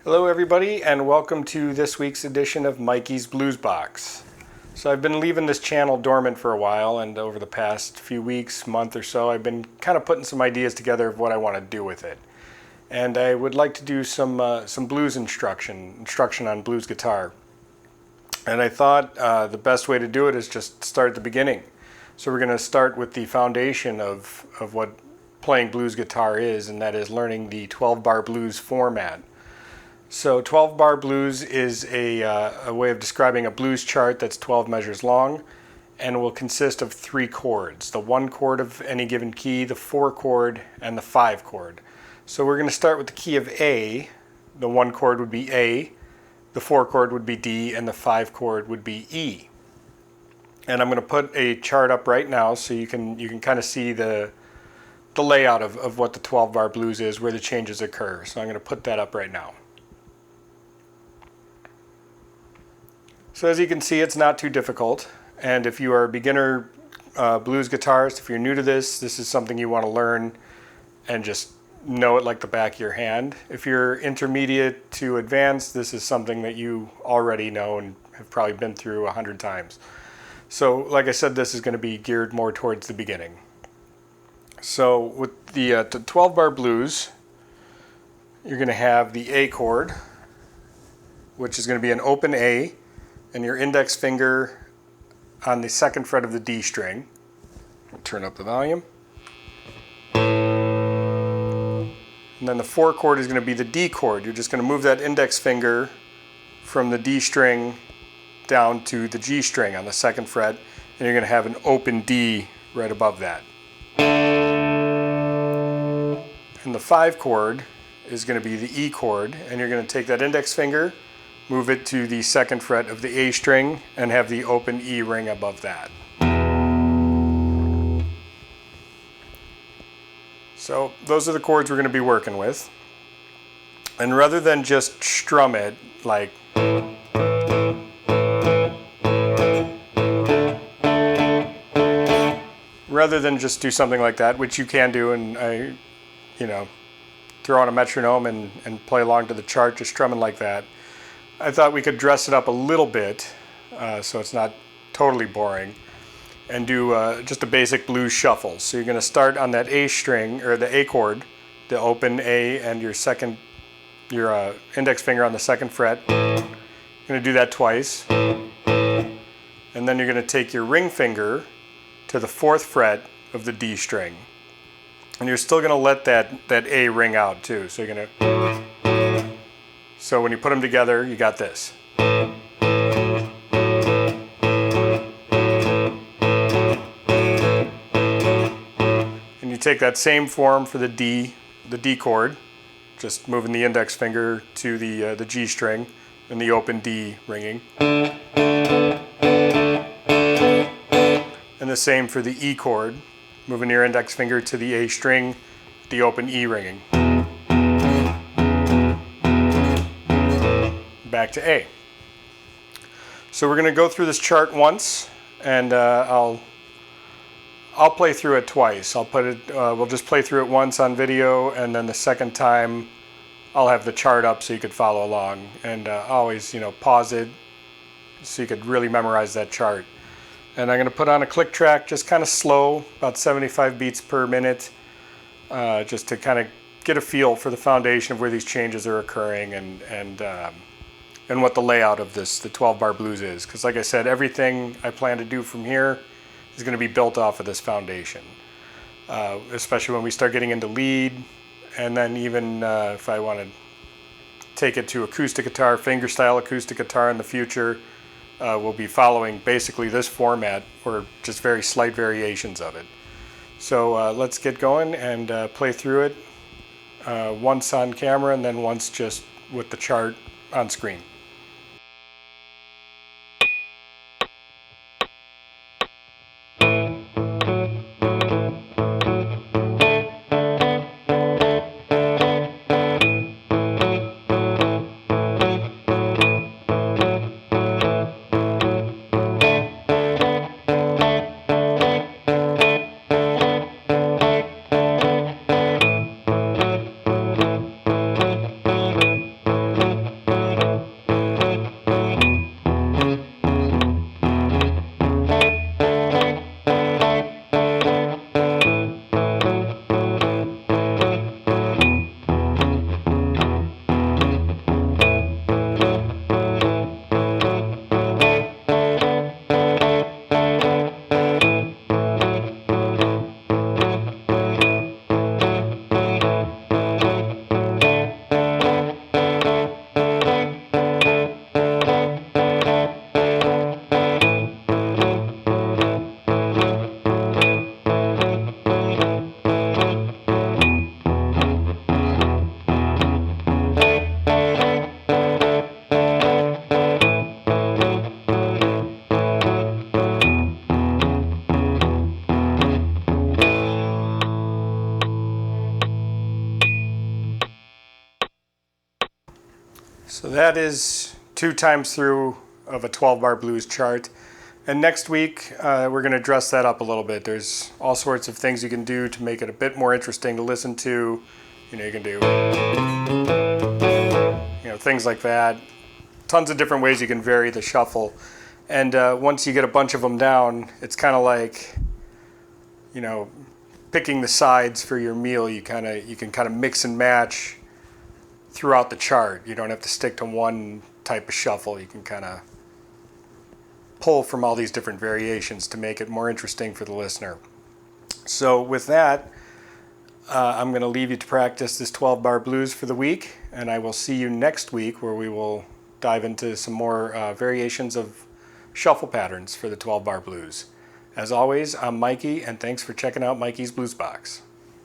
Hello everybody and welcome to this week's edition of Mikey's Blues Box. So I've been leaving this channel dormant for a while, and over the past few weeks, month or so, I've been kind of putting some ideas together of what I want to do with it. And I would like to do some blues instruction on blues guitar. And I thought the best way to do it is just start at the beginning. So we're going to start with the foundation of what playing blues guitar is, and that is learning the 12-bar blues format. So 12-bar blues is a way of describing a blues chart that's 12 measures long and will consist of 3 chords. The 1 chord of any given key, the 4 chord, and the 5 chord. So we're going to start with the key of A. The 1 chord would be A, the 4 chord would be D, and the 5 chord would be E. And I'm going to put a chart up right now so you can kind of see the layout of what the 12-bar blues is, where the changes occur. So I'm going to put that up right now. So as you can see, it's not too difficult, and if you are a beginner blues guitarist, if you're new to this is something you want to learn and just know it like the back of your hand. If you're intermediate to advanced, this is something that you already know and have probably been through 100 times. So like I said, this is going to be geared more towards the beginning. So with the 12-bar blues, you're going to have the A chord, which is going to be an open A, and your index finger on the 2nd fret of the D string. I'll turn up the volume. And then the 4 chord is going to be the D chord. You're just going to move that index finger from the D string down to the G string on the 2nd fret, and you're going to have an open D right above that. And the 5 chord is going to be the E chord, and you're going to take that index finger, move it to the 2nd fret of the A string, and have the open E ring above that. So those are the chords we're going to be working with. And rather than just strum it like rather than just do something like that, which you can do, and I throw on a metronome and play along to the chart just strumming like that, I thought we could dress it up a little bit so it's not totally boring, and do just a basic blues shuffle. So you're going to start on that A string, or the A chord, the open A, and your index finger on the 2nd fret. You're going to do that twice, and then you're going to take your ring finger to the 4th fret of the D string, and you're still going to let that A ring out too. So you're going to. So when you put them together, you got this. And you take that same form for the D chord, just moving the index finger to the G string and the open D ringing. And the same for the E chord, moving your index finger to the A string, the open E ringing. Back to A. So we're going to go through this chart once, and I'll play through it twice. We'll just play through it once on video, and then the second time I'll have the chart up so you could follow along, and always pause it so you could really memorize that chart. And I'm going to put on a click track, just kind of slow, about 75 beats per minute, just to kind of get a feel for the foundation of where these changes are occurring, and what the layout of the 12-bar blues is. Because like I said, everything I plan to do from here is going to be built off of this foundation. Especially when we start getting into lead, and then even if I want to take it to acoustic guitar, fingerstyle acoustic guitar in the future, we'll be following basically this format, or just very slight variations of it. So let's get going and play through it once on camera, and then once just with the chart on screen. So that is 2 times through of a 12-bar blues chart. And next week, we're going to dress that up a little bit. There's all sorts of things you can do to make it a bit more interesting to listen to. You know, you can do, things like that. Tons of different ways you can vary the shuffle. And once you get a bunch of them down, it's kind of like, picking the sides for your meal. You can kind of mix and match throughout the chart. You don't have to stick to one type of shuffle. You can kind of pull from all these different variations to make it more interesting for the listener. So with that, I'm going to leave you to practice this 12-bar blues for the week, and I will see you next week where we will dive into some more variations of shuffle patterns for the 12-bar blues. As always, I'm Mikey, and thanks for checking out Mikey's Blues Box.